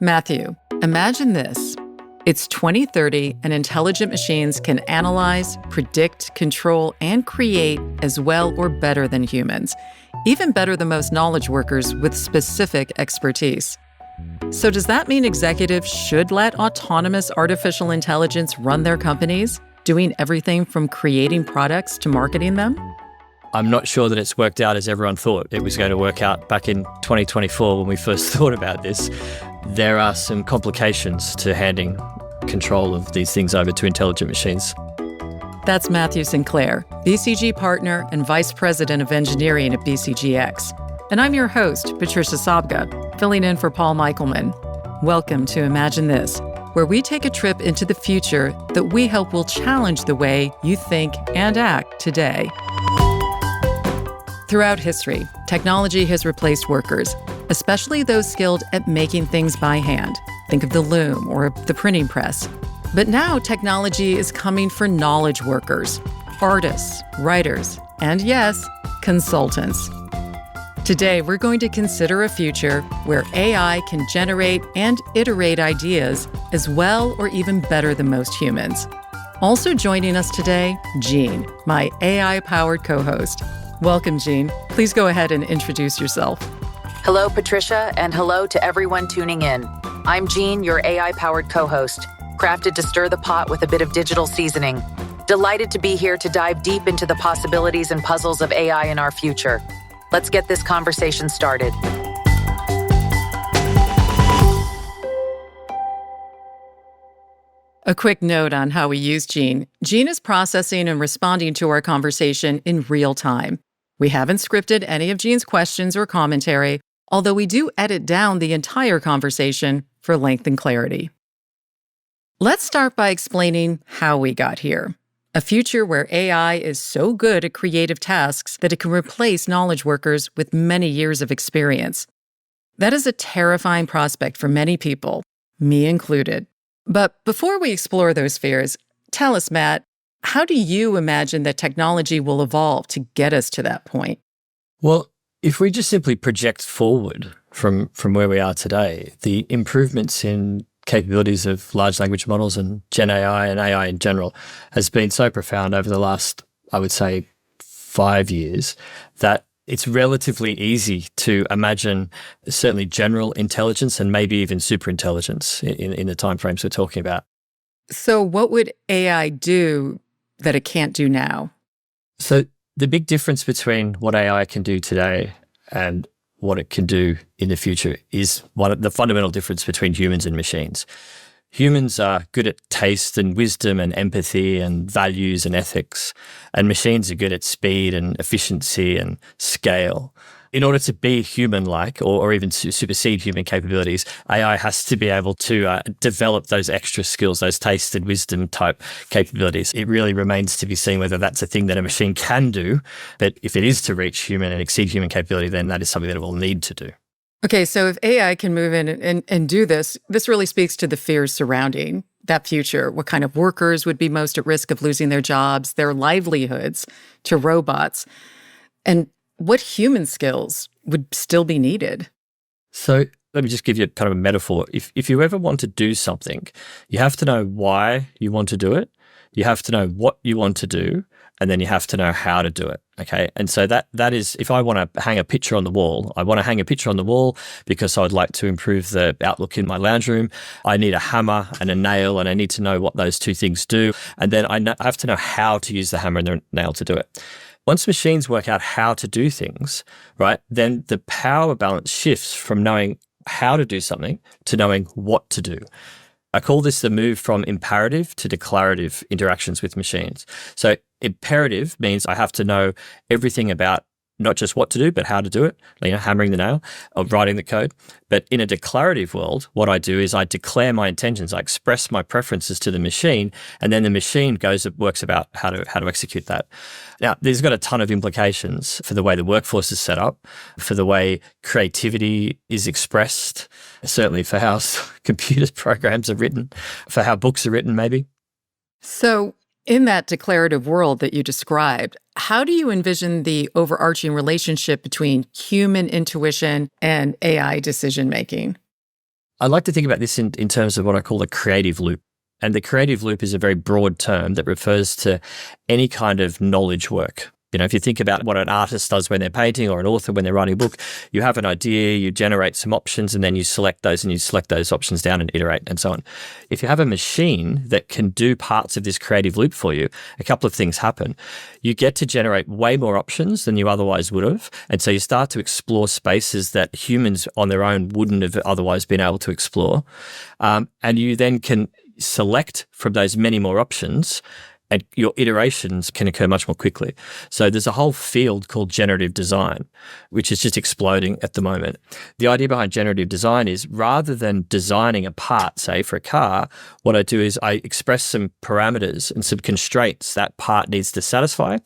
Matthew, imagine this. It's 2030 and intelligent machines can analyze, predict, control, and create as well or better than humans, even better than most knowledge workers with specific expertise. So does that mean executives should let autonomous artificial intelligence run their companies, doing everything from creating products to marketing them? I'm not sure that it's worked out as everyone thought it was going to work out back in 2024 when we first thought about this. There are some complications to handing control of these things over to intelligent machines. That's Matthew Sinclair, BCG partner and vice president of engineering at BCGX. And I'm your host, Patricia Sabga, filling in for Paul Michaelman. Welcome to Imagine This, where we take a trip into the future that we hope will challenge the way you think and act today. Throughout history, technology has replaced workers, especially those skilled at making things by hand. Think of the loom or the printing press. But now technology is coming for knowledge workers, artists, writers, and yes, consultants. Today, we're going to consider a future where AI can generate and iterate ideas as well or even better than most humans. Also joining us today, Jean, my AI-powered co-host. Welcome, Jean. Please go ahead and introduce yourself. Hello, Patricia, and hello to everyone tuning in. I'm Jean, your AI-powered co-host, crafted to stir the pot with a bit of digital seasoning. Delighted to be here to dive deep into the possibilities and puzzles of AI in our future. Let's get this conversation started. A quick note on how we use Jean. Jean is processing and responding to our conversation in real time. We haven't scripted any of Jean's questions or commentary, although we do edit down the entire conversation for length and clarity. Let's start by explaining how we got here. A future where AI is so good at creative tasks that it can replace knowledge workers with many years of experience. That is a terrifying prospect for many people, me included. But before we explore those fears, tell us, Matt, how do you imagine that technology will evolve to get us to that point? Well, if we just simply project forward from where we are today, the improvements in capabilities of large language models and Gen AI and AI in general has been so profound over the last, I would say, 5 years that it's relatively easy to imagine certainly general intelligence and maybe even superintelligence in the timeframes we're talking about. So what would AI do that it can't do now? So the big difference between what AI can do today and what it can do in the future is the fundamental difference between humans and machines. Humans are good at taste and wisdom and empathy and values and ethics, and machines are good at speed and efficiency and scale. In order to be human-like or even to supersede human capabilities, AI has to be able to develop those extra skills, those taste and wisdom type capabilities. It really remains to be seen whether that's a thing that a machine can do, but if it is to reach human and exceed human capability, then that is something that it will need to do. Okay, so if AI can move in and do this really speaks to the fears surrounding that future. What kind of workers would be most at risk of losing their jobs, their livelihoods to robots? And what human skills would still be needed? So let me just give you kind of a metaphor. If you ever want to do something, you have to know why you want to do it. You have to know what you want to do, and then you have to know how to do it, okay? And so that is, if I want to hang a picture on the wall, I want to hang a picture on the wall because I would like to improve the outlook in my lounge room. I need a hammer and a nail, and I need to know what those two things do. And then I have to know how to use the hammer and the nail to do it. Once machines work out how to do things, right, then the power balance shifts from knowing how to do something to knowing what to do. I call this the move from imperative to declarative interactions with machines. So imperative means I have to know everything about not just what to do, but how to do it, hammering the nail or writing the code. But in a declarative world, what I do is I declare my intentions, I express my preferences to the machine, and then the machine works about how to execute that. Now, there's got a ton of implications for the way the workforce is set up, for the way creativity is expressed, certainly for how computer programs are written, for how books are written, maybe. So in that declarative world that you described, how do you envision the overarching relationship between human intuition and AI decision-making? I like to think about this in terms of what I call the creative loop. And the creative loop is a very broad term that refers to any kind of knowledge work. If you think about what an artist does when they're painting or an author when they're writing a book, you have an idea, you generate some options, and then you select those options down and iterate and so on. If you have a machine that can do parts of this creative loop for you, a couple of things happen. You get to generate way more options than you otherwise would have. And so you start to explore spaces that humans on their own wouldn't have otherwise been able to explore. And you then can select from those many more options, and your iterations can occur much more quickly. So there's a whole field called generative design, which is just exploding at the moment. The idea behind generative design is rather than designing a part, say for a car, what I do is I express some parameters and some constraints that part needs to satisfy,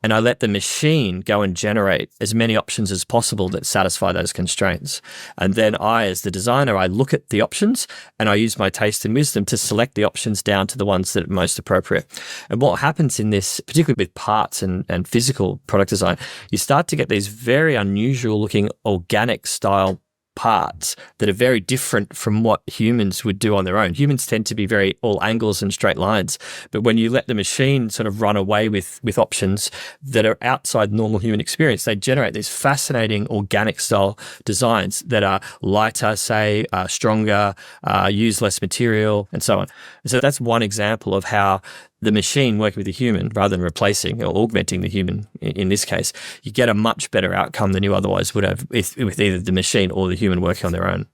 and I let the machine go and generate as many options as possible that satisfy those constraints. And then I, as the designer, I look at the options and I use my taste and wisdom to select the options down to the ones that are most appropriate. And what happens in this, particularly with parts and physical product design, you start to get these very unusual looking organic style parts that are very different from what humans would do on their own. Humans tend to be very all angles and straight lines. But when you let the machine sort of run away with options that are outside normal human experience, they generate these fascinating organic style designs that are lighter, say, stronger, use less material, and so on. So that's one example of how the machine working with the human rather than replacing or augmenting the human in this case, you get a much better outcome than you otherwise would have with either the machine or the human working on their own.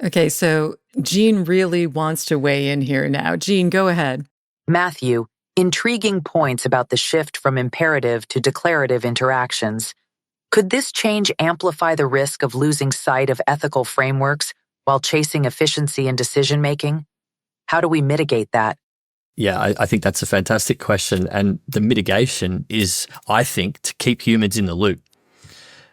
Okay, so Jean really wants to weigh in here now. Jean, go ahead. Matthew, intriguing points about the shift from imperative to declarative interactions. Could this change amplify the risk of losing sight of ethical frameworks while chasing efficiency in decision-making? How do we mitigate that? Yeah, I think that's a fantastic question. And the mitigation is, I think, to keep humans in the loop.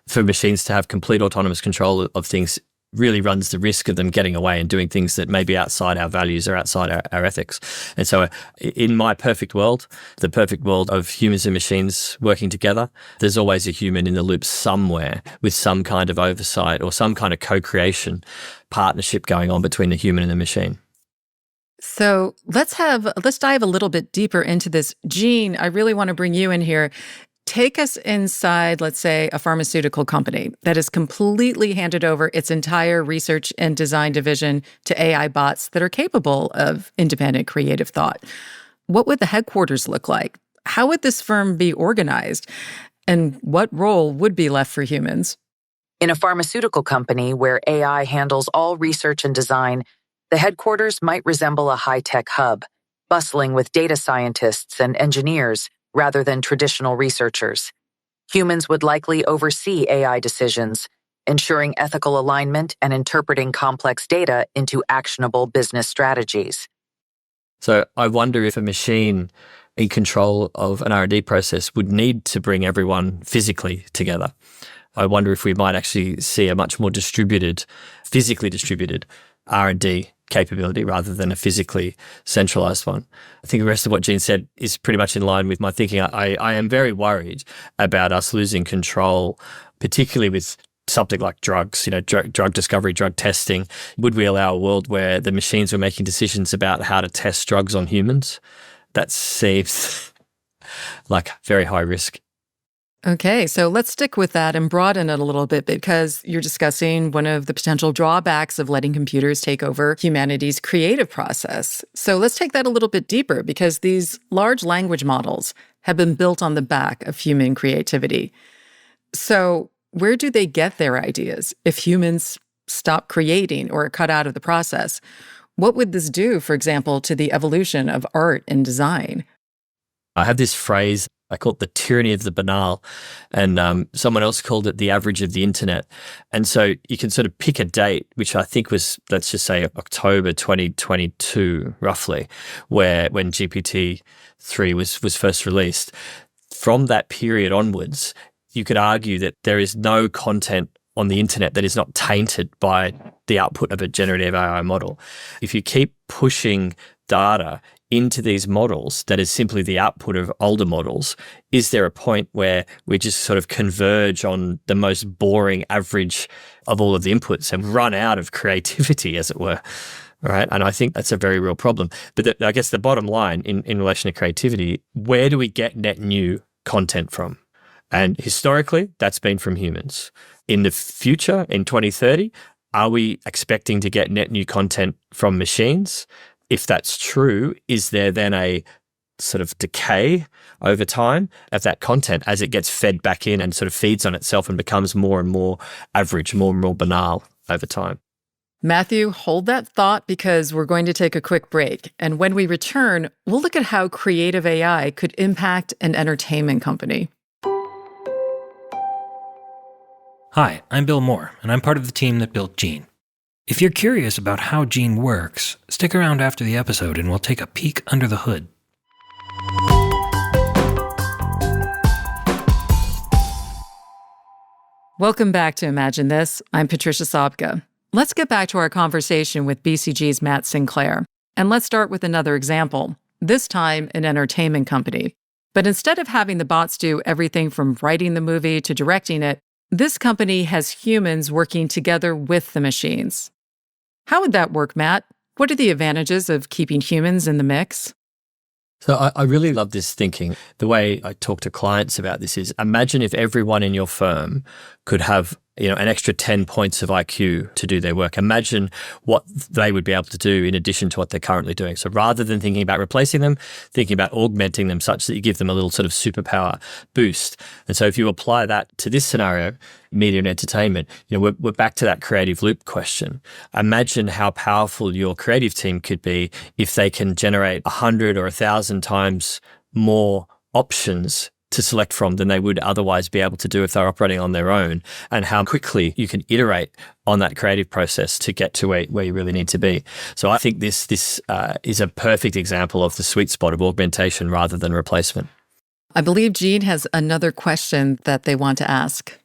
For machines to have complete autonomous control of things really runs the risk of them getting away and doing things that may be outside our values or outside our ethics. And so in my perfect world, the perfect world of humans and machines working together, there's always a human in the loop somewhere with some kind of oversight or some kind of co-creation partnership going on between the human and the machine. So let's dive a little bit deeper into this. Jean, I really want to bring you in here. Take us inside, let's say, a pharmaceutical company that has completely handed over its entire research and design division to AI bots that are capable of independent creative thought. What would the headquarters look like? How would this firm be organized? And what role would be left for humans? In a pharmaceutical company where AI handles all research and design, the headquarters might resemble a high-tech hub, bustling with data scientists and engineers rather than traditional researchers. Humans would likely oversee AI decisions, ensuring ethical alignment and interpreting complex data into actionable business strategies. So I wonder if a machine in control of an R&D process would need to bring everyone physically together. I wonder if we might actually see a much more physically distributed R&D capability rather than a physically centralized one. I think the rest of what Jean said is pretty much in line with my thinking. I am very worried about us losing control, particularly with something like drugs, drug discovery, drug testing. Would we allow a world where the machines were making decisions about how to test drugs on humans? That seems like very high risk. Okay, so let's stick with that and broaden it a little bit because you're discussing one of the potential drawbacks of letting computers take over humanity's creative process. So let's take that a little bit deeper because these large language models have been built on the back of human creativity. So where do they get their ideas if humans stop creating or are cut out of the process? What would this do, for example, to the evolution of art and design? I have this phrase, I call it the tyranny of the banal, and someone else called it the average of the internet. And so you can sort of pick a date, which I think was, let's just say October 2022, roughly, when GPT-3 was first released. From that period onwards, you could argue that there is no content on the internet that is not tainted by the output of a generative AI model. If you keep pushing data into these models that is simply the output of older models? Is there a point where we just sort of converge on the most boring average of all of the inputs and run out of creativity, as it were? Right. And I think that's a very real problem. But I guess the bottom line in relation to creativity, where do we get net new content from? And historically, that's been from humans. In the future, in 2030, are we expecting to get net new content from machines? If that's true, is there then a sort of decay over time of that content as it gets fed back in and sort of feeds on itself and becomes more and more average, more and more banal over time? Matthew, hold that thought because we're going to take a quick break. And when we return, we'll look at how creative AI could impact an entertainment company. Hi, I'm Bill Moore, and I'm part of the team that built Gene. If you're curious about how Gene works, stick around after the episode and we'll take a peek under the hood. Welcome back to Imagine This. I'm Patricia Sobka. Let's get back to our conversation with BCG's Matt Sinclair. And let's start with another example, this time an entertainment company. But instead of having the bots do everything from writing the movie to directing it, this company has humans working together with the machines. How would that work, Matt? What are the advantages of keeping humans in the mix? So I really love this thinking. The way I talk to clients about this is, imagine if everyone in your firm could have an extra 10 points of IQ to do their work. Imagine what they would be able to do in addition to what they're currently doing. So rather than thinking about replacing them, thinking about augmenting them such that you give them a little sort of superpower boost. And so if you apply that to this scenario, media and entertainment, we're back to that creative loop question. Imagine how powerful your creative team could be if they can generate 100 or 1,000 times more options to select from than they would otherwise be able to do if they're operating on their own, and how quickly you can iterate on that creative process to get to where you really need to be. So I think this is a perfect example of the sweet spot of augmentation rather than replacement. I believe Gene has another question that they want to ask.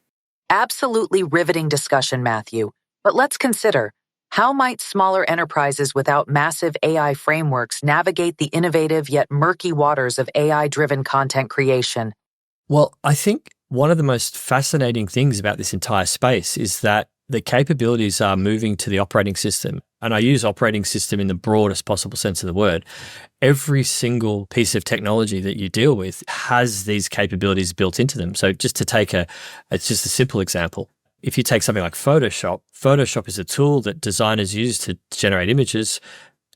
Absolutely riveting discussion, Matthew. But let's consider, how might smaller enterprises without massive AI frameworks navigate the innovative yet murky waters of AI-driven content creation? Well, I think one of the most fascinating things about this entire space is that the capabilities are moving to the operating system. And I use operating system in the broadest possible sense of the word. Every single piece of technology that you deal with has these capabilities built into them. So just to take it's just a simple example. If you take something like Photoshop, Photoshop is a tool that designers use to generate images.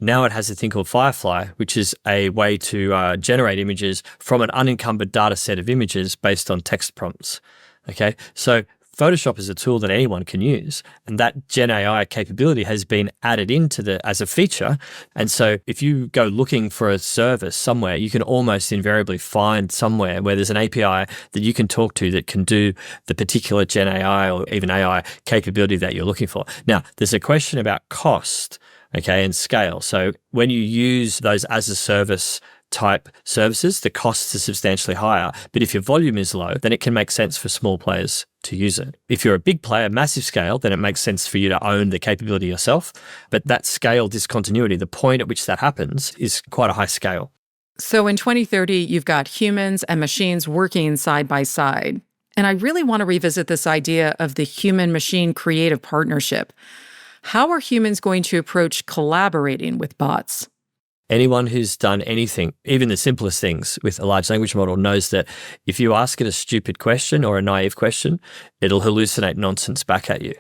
Now it has a thing called Firefly, which is a way to generate images from an unencumbered data set of images based on text prompts. Okay, so Photoshop is a tool that anyone can use, and that Gen AI capability has been added into as a feature. And so if you go looking for a service somewhere, you can almost invariably find somewhere where there's an API that you can talk to that can do the particular Gen AI or even AI capability that you're looking for. Now, there's a question about cost, okay, and scale. So when you use those as a service type services, the costs are substantially higher. But if your volume is low, then it can make sense for small players to use it. If you're a big player, massive scale, then it makes sense for you to own the capability yourself. But that scale discontinuity, the point at which that happens, is quite a high scale. So in 2030, you've got humans and machines working side by side. And I really want to revisit this idea of the human-machine creative partnership. How are humans going to approach collaborating with bots? Anyone who's done anything, even the simplest things with a large language model, knows that if you ask it a stupid question or a naive question, it'll hallucinate nonsense back at you.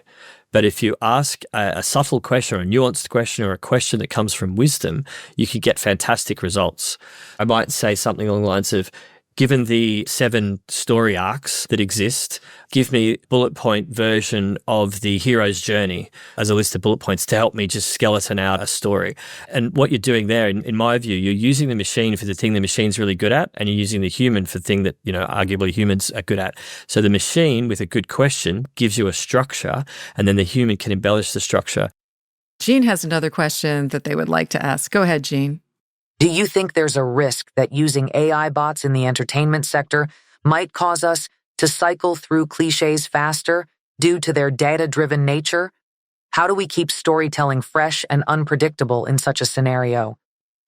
But if you ask a subtle question or a nuanced question or a question that comes from wisdom, you can get fantastic results. I might say something along the lines of, given the 7 story arcs that exist, give me bullet point version of the hero's journey as a list of bullet points to help me just skeleton out a story. And what you're doing there, in my view, you're using the machine for the thing the machine's really good at, and you're using the human for the thing that, arguably humans are good at. So the machine with a good question gives you a structure, and then the human can embellish the structure. Gene has another question that they would like to ask. Go ahead, Gene. Do you think there's a risk that using AI bots in the entertainment sector might cause us to cycle through cliches faster due to their data-driven nature? How do we keep storytelling fresh and unpredictable in such a scenario?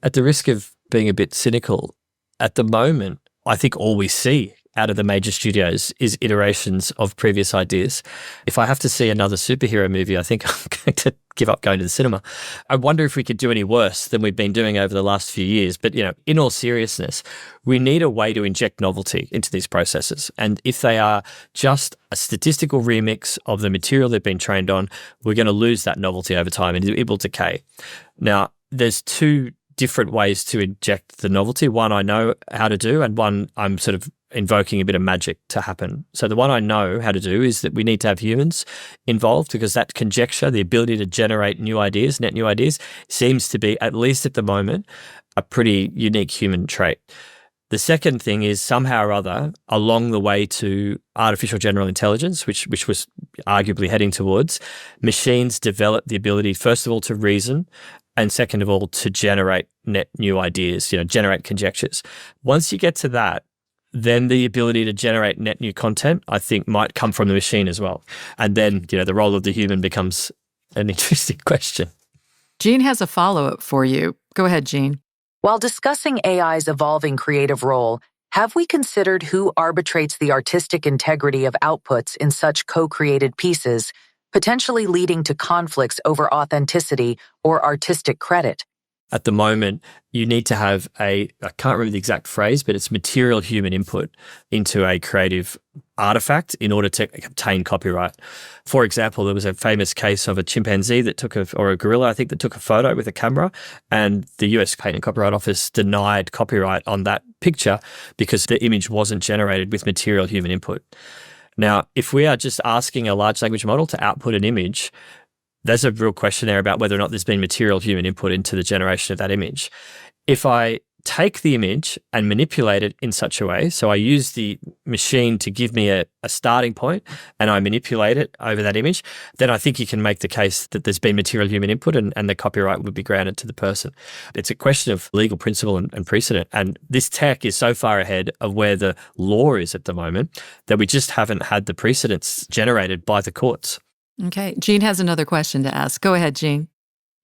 At the risk of being a bit cynical, at the moment, I think all we see out of the major studios is iterations of previous ideas. If I have to see another superhero movie, I think I'm going to give up going to the cinema. I wonder if we could do any worse than we've been doing over the last few years. But, in all seriousness, we need a way to inject novelty into these processes. And if they are just a statistical remix of the material they've been trained on, we're going to lose that novelty over time and it will decay. Now, there's two different ways to inject the novelty. One I know how to do, and one I'm sort of invoking a bit of magic to happen. So the one I know how to do is that we need to have humans involved, because that conjecture, the ability to generate new ideas, net new ideas, seems to be, at least at the moment, a pretty unique human trait. The second thing is somehow or other, along the way to artificial general intelligence, which was arguably heading towards, machines develop the ability, first of all, to reason, and second of all, to generate net new ideas, generate conjectures. Once you get to that, then the ability to generate net new content, I think, might come from the machine as well. And then, the role of the human becomes an interesting question. Jean has a follow-up for you. Go ahead, Jean. While discussing AI's evolving creative role, have we considered who arbitrates the artistic integrity of outputs in such co-created pieces, potentially leading to conflicts over authenticity or artistic credit? At the moment, you need to have I can't remember the exact phrase, but it's material human input into a creative artifact in order to obtain copyright. For example, there was a famous case of a chimpanzee or a gorilla, I think, that took a photo with a camera, and the US Patent and Copyright Office denied copyright on that picture because the image wasn't generated with material human input. Now, if we are just asking a large language model to output an image, there's a real question there about whether or not there's been material human input into the generation of that image. If I take the image and manipulate it in such a way, so I use the machine to give me a starting point and I manipulate it over that image, then I think you can make the case that there's been material human input and the copyright would be granted to the person. It's a question of legal principle and precedent. And this tech is so far ahead of where the law is at the moment that we just haven't had the precedents generated by the courts. Okay. Jean has another question to ask. Go ahead, Jean.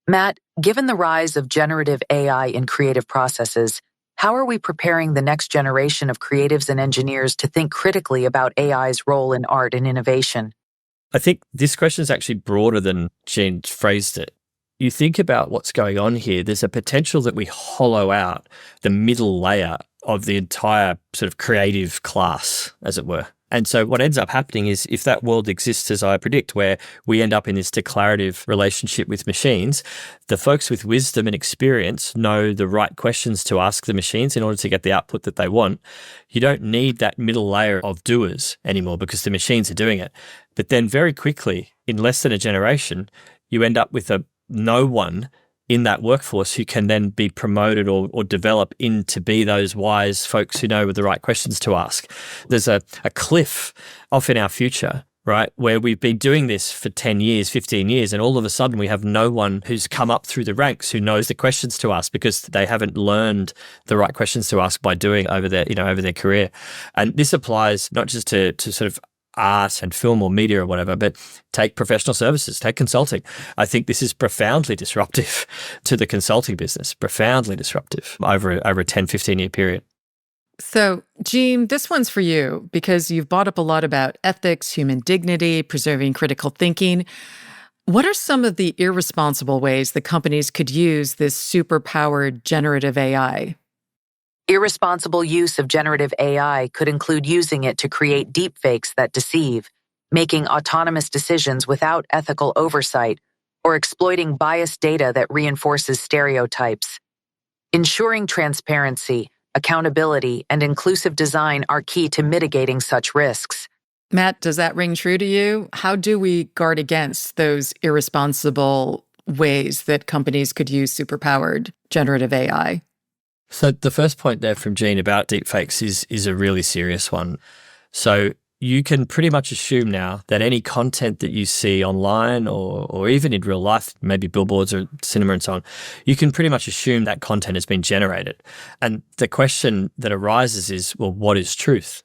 Matt, given the rise of generative AI in creative processes, how are we preparing the next generation of creatives and engineers to think critically about AI's role in art and innovation? I think this question is actually broader than Jean phrased it. You think about what's going on here, there's a potential that we hollow out the middle layer of the entire sort of creative class, as it were. And so what ends up happening is, if that world exists as I predict, where we end up in this declarative relationship with machines, the folks with wisdom and experience know the right questions to ask the machines in order to get the output that they want. You don't need that middle layer of doers anymore because the machines are doing it. But then very quickly, in less than a generation, you end up with no one in that workforce who can then be promoted or develop into be those wise folks who know the right questions to ask. There's a cliff off in our future, right, where we've been doing this for 10 years, 15 years, and all of a sudden we have no one who's come up through the ranks who knows the questions to ask because they haven't learned the right questions to ask by doing over their career. And this applies not just to sort of art and film or media or whatever, but take professional services, take consulting. I think this is profoundly disruptive to the consulting business, profoundly disruptive over a 10, 15-year period. So, Jean, this one's for you because you've brought up a lot about ethics, human dignity, preserving critical thinking. What are some of the irresponsible ways that companies could use this super-powered generative AI? Irresponsible use of generative AI could include using it to create deepfakes that deceive, making autonomous decisions without ethical oversight, or exploiting biased data that reinforces stereotypes. Ensuring transparency, accountability, and inclusive design are key to mitigating such risks. Matt, does that ring true to you? How do we guard against those irresponsible ways that companies could use superpowered generative AI? So the first point there from Jean about deepfakes is a really serious one. So you can pretty much assume now that any content that you see online or even in real life, maybe billboards or cinema and so on, you can pretty much assume that content has been generated. And the question that arises is, well, what is truth?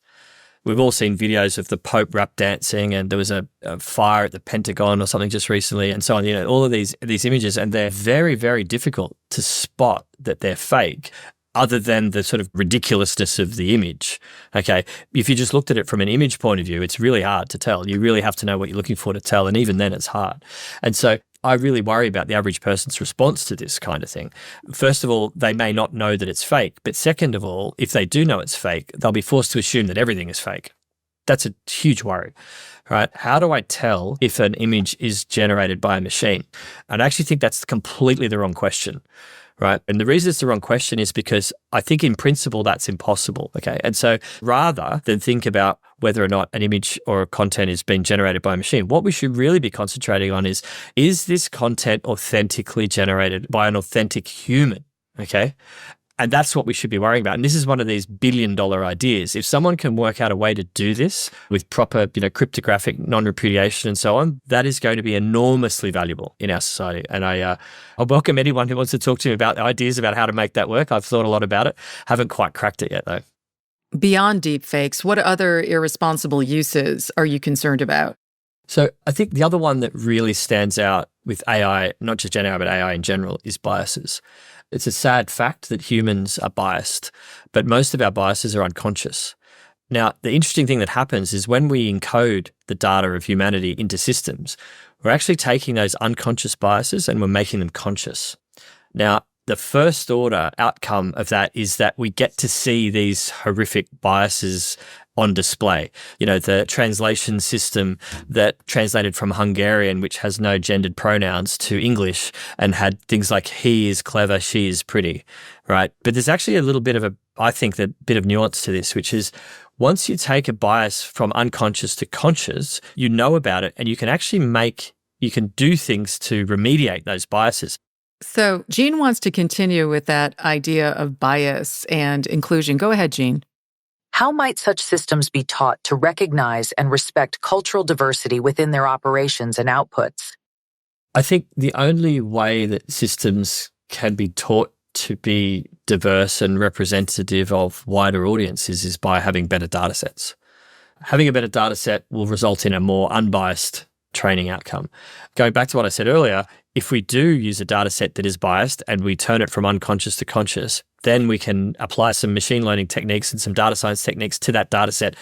We've all seen videos of the Pope rap dancing, and there was a fire at the Pentagon or something just recently, and so on. All of these images, and they're very, very difficult to spot that they're fake other than the sort of ridiculousness of the image. Okay. If you just looked at it from an image point of view, it's really hard to tell. You really have to know what you're looking for to tell. And even then it's hard. And so I really worry about the average person's response to this kind of thing. First of all, they may not know that it's fake. But second of all, if they do know it's fake, they'll be forced to assume that everything is fake. That's a huge worry, right? How do I tell if an image is generated by a machine? And I actually think that's completely the wrong question. Right. And the reason it's the wrong question is because I think in principle that's impossible. Okay. And so rather than think about whether or not an image or a content is being generated by a machine, what we should really be concentrating on is this content authentically generated by an authentic human? Okay. And that's what we should be worrying about. And this is one of these billion-dollar ideas. If someone can work out a way to do this with proper, cryptographic non-repudiation and so on, that is going to be enormously valuable in our society. And I welcome anyone who wants to talk to me about ideas about how to make that work. I've thought a lot about it. Haven't quite cracked it yet, though. Beyond deepfakes, what other irresponsible uses are you concerned about? So I think the other one that really stands out with AI, not just Gen AI, but AI in general, is biases. It's a sad fact that humans are biased, but most of our biases are unconscious. Now, the interesting thing that happens is when we encode the data of humanity into systems, we're actually taking those unconscious biases and we're making them conscious. Now, the first order outcome of that is that we get to see these horrific biases on display. The translation system that translated from Hungarian, which has no gendered pronouns, to English and had things like he is clever, she is pretty, right? But there's actually a little bit of bit of nuance to this, which is once you take a bias from unconscious to conscious, you know about it and you can actually you can do things to remediate those biases. So Jean wants to continue with that idea of bias and inclusion. Go ahead, Jean. How might such systems be taught to recognize and respect cultural diversity within their operations and outputs? I think the only way that systems can be taught to be diverse and representative of wider audiences is by having better data sets. Having a better data set will result in a more unbiased training outcome. Going back to what I said earlier, if we do use a data set that is biased and we turn it from unconscious to conscious, then we can apply some machine learning techniques and some data science techniques to that data set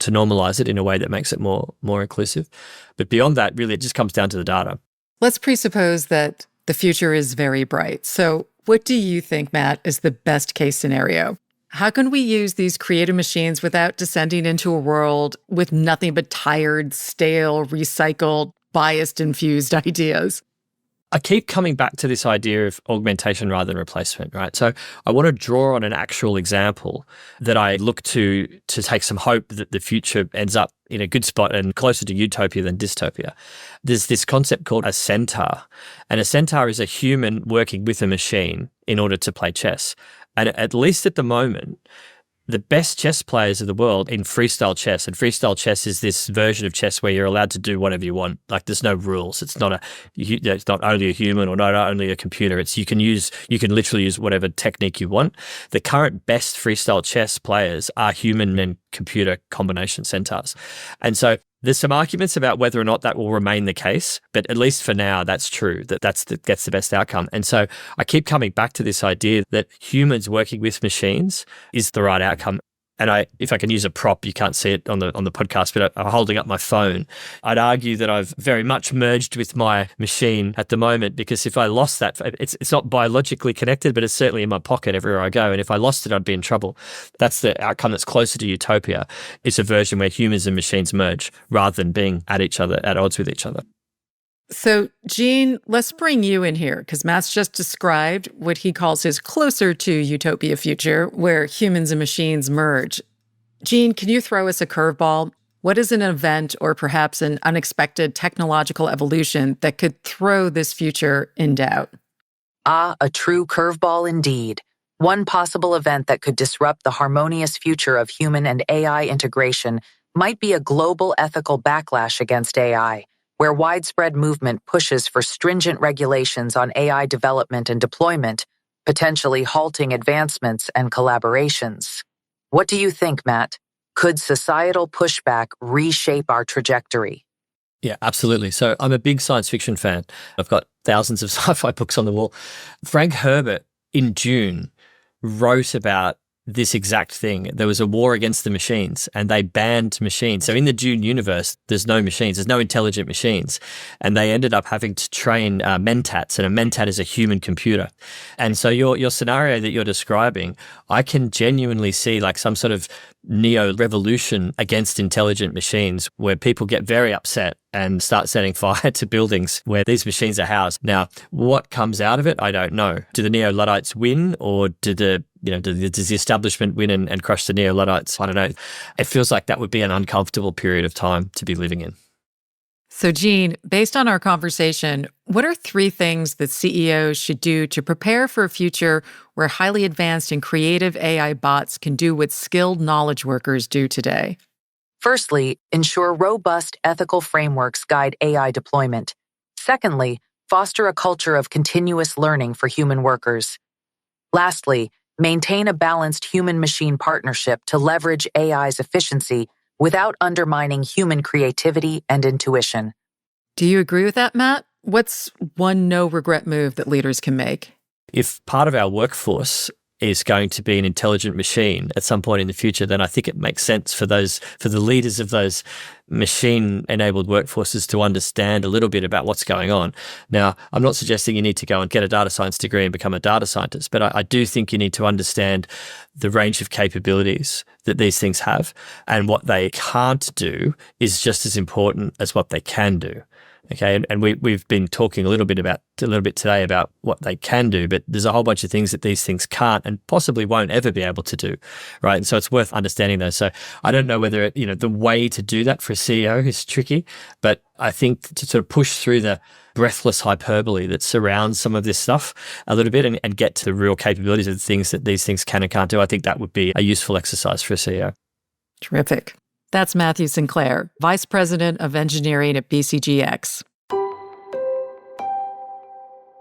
to normalize it in a way that makes it more inclusive. But beyond that, really, it just comes down to the data. Let's presuppose that the future is very bright. So what do you think, Matt, is the best case scenario? How can we use these creative machines without descending into a world with nothing but tired, stale, recycled, biased-infused ideas? I keep coming back to this idea of augmentation rather than replacement, right? So I want to draw on an actual example that I look to take some hope that the future ends up in a good spot and closer to utopia than dystopia. There's this concept called a centaur, and a centaur is a human working with a machine in order to play chess. And at least at the moment, the best chess players of the world in freestyle chess, and freestyle chess is this version of chess where you're allowed to do whatever you want. Like there's no rules. It's not only a human or not only a computer. You can literally use whatever technique you want. The current best freestyle chess players are human and computer combination centaurs. And so there's some arguments about whether or not that will remain the case, but at least for now, that's true, that gets the best outcome. And so I keep coming back to this idea that humans working with machines is the right outcome. And if I can use a prop, you can't see it on the podcast, but I'm holding up my phone. I'd argue that I've very much merged with my machine at the moment, because if I lost that, it's not biologically connected, but it's certainly in my pocket everywhere I go. And if I lost it, I'd be in trouble. That's the outcome that's closer to utopia. It's a version where humans and machines merge rather than being at odds with each other. So, Jean, let's bring you in here, because Matt's just described what he calls his closer to utopia future, where humans and machines merge. Jean, can you throw us a curveball? What is an event or perhaps an unexpected technological evolution that could throw this future in doubt? Ah, a true curveball indeed. One possible event that could disrupt the harmonious future of human and AI integration might be a global ethical backlash against AI, where widespread movement pushes for stringent regulations on AI development and deployment, potentially halting advancements and collaborations. What do you think, Matt? Could societal pushback reshape our trajectory? Yeah, absolutely. So I'm a big science fiction fan. I've got thousands of sci-fi books on the wall. Frank Herbert in Dune wrote about this exact thing. There was a war against the machines and they banned machines. So in the Dune universe, there's no machines, there's no intelligent machines. And they ended up having to train mentats, and a mentat is a human computer. And so your scenario that you're describing, I can genuinely see like some sort of neo-revolution against intelligent machines where people get very upset and start setting fire to buildings where these machines are housed. Now, what comes out of it, I don't know. Do the Neo-Luddites win, or does the establishment win and crush the Neo-Luddites? I don't know. It feels like that would be an uncomfortable period of time to be living in. So, Gene, based on our conversation, what are 3 things that CEOs should do to prepare for a future where highly advanced and creative AI bots can do what skilled knowledge workers do today? Firstly, ensure robust ethical frameworks guide AI deployment. Secondly, foster a culture of continuous learning for human workers. Lastly, maintain a balanced human-machine partnership to leverage AI's efficiency without undermining human creativity and intuition. Do you agree with that, Matt? What's one no-regret move that leaders can make? If part of our workforce is going to be an intelligent machine at some point in the future, then I think it makes sense for the leaders of those machine-enabled workforces to understand a little bit about what's going on. Now, I'm not suggesting you need to go and get a data science degree and become a data scientist, but I do think you need to understand the range of capabilities that these things have, and what they can't do is just as important as what they can do. Okay, and we've been talking a little bit today about what they can do, but there's a whole bunch of things that these things can't and possibly won't ever be able to do, right? And so it's worth understanding those. So I don't know whether the way to do that for a CEO is tricky, but I think to sort of push through the breathless hyperbole that surrounds some of this stuff a little bit and get to the real capabilities of the things that these things can and can't do, I think that would be a useful exercise for a CEO. Terrific. That's Matthew Sinclair, Vice President of Engineering at BCGX.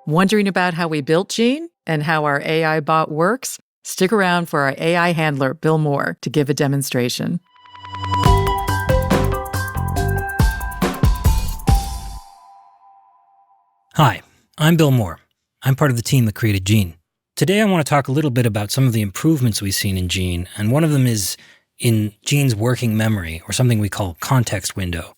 Wondering about how we built Gene and how our AI bot works? Stick around for our AI handler, Bill Moore, to give a demonstration. Hi, I'm Bill Moore. I'm part of the team that created Gene. Today I want to talk a little bit about some of the improvements we've seen in Gene, and one of them is in Gene's working memory, or something we call context window.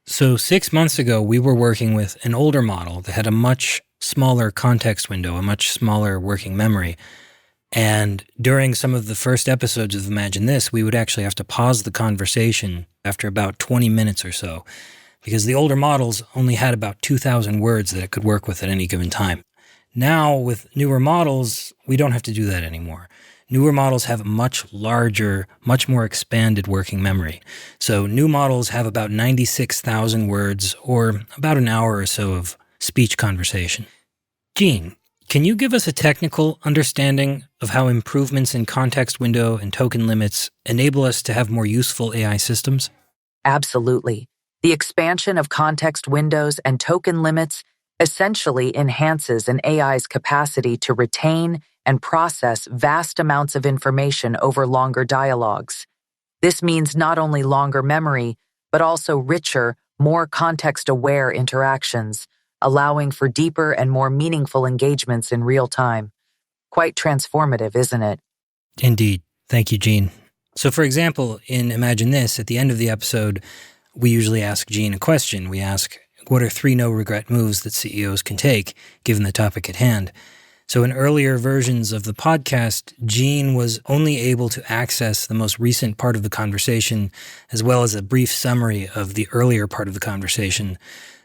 So 6 months ago, we were working with an older model that had a much smaller context window, a much smaller working memory. And during some of the first episodes of Imagine This, we would actually have to pause the conversation after about 20 minutes or so, because the older models only had about 2,000 words that it could work with at any given time. Now, with newer models, we don't have to do that anymore. Newer models have a much larger, much more expanded working memory. So new models have about 96,000 words, or about an hour or so of speech conversation. Gene, can you give us a technical understanding of how improvements in context window and token limits enable us to have more useful AI systems? Absolutely. The expansion of context windows and token limits essentially enhances an AI's capacity to retain and process vast amounts of information over longer dialogues. This means not only longer memory, but also richer, more context-aware interactions, allowing for deeper and more meaningful engagements in real time. Quite transformative, isn't it? Indeed. Thank you, Gene. So for example, in Imagine This, at the end of the episode, we usually ask Gene a question. We ask, what are 3 no-regret moves that CEOs can take, given the topic at hand? So in earlier versions of the podcast, Gene was only able to access the most recent part of the conversation, as well as a brief summary of the earlier part of the conversation.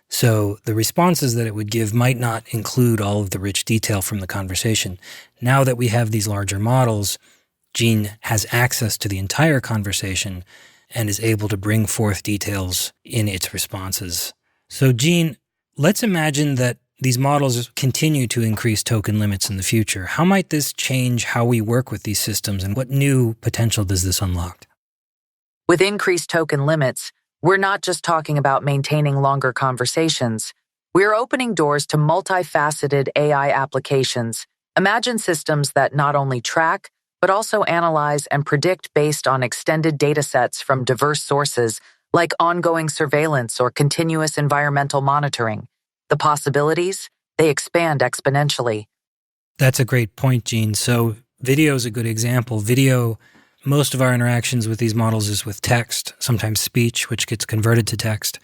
So the responses that it would give might not include all of the rich detail from the conversation. Now that we have these larger models, Gene has access to the entire conversation and is able to bring forth details in its responses. So Gene, let's imagine that these models continue to increase token limits in the future. How might this change how we work with these systems, and what new potential does this unlock? With increased token limits, we're not just talking about maintaining longer conversations. We're opening doors to multifaceted AI applications. Imagine systems that not only track, but also analyze and predict based on extended datasets from diverse sources, like ongoing surveillance or continuous environmental monitoring. The possibilities? they expand exponentially. That's a great point, Gene. So video is a good example. Video, most of our interactions with these models is with text, sometimes speech, which gets converted to text.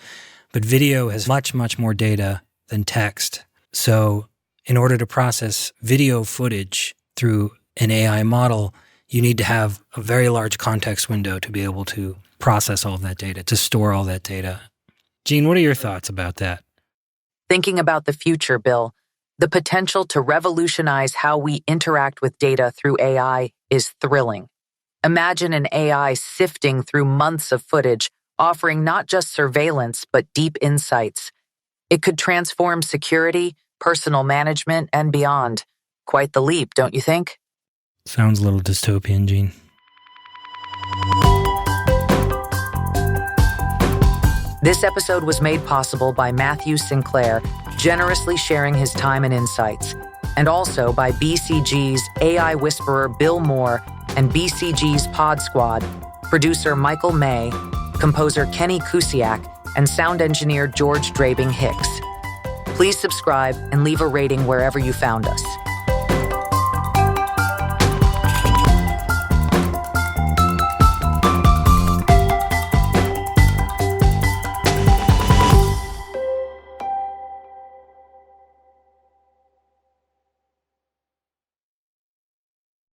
But video has much, much more data than text. So in order to process video footage through an AI model, you need to have a very large context window to be able to process all of that data, to store all that data. Gene, what are your thoughts about that? Thinking about the future, Bill, the potential to revolutionize how we interact with data through AI is thrilling. Imagine an AI sifting through months of footage, offering not just surveillance, but deep insights. It could transform security, personal management, and beyond. Quite the leap, don't you think? Sounds a little dystopian, Gene. This episode was made possible by Matthew Sinclair, generously sharing his time and insights, and also by BCG's AI whisperer Bill Moore and BCG's Pod Squad, producer Michael May, composer Kenny Kusiak, and sound engineer George Drabing Hicks. Please subscribe and leave a rating wherever you found us.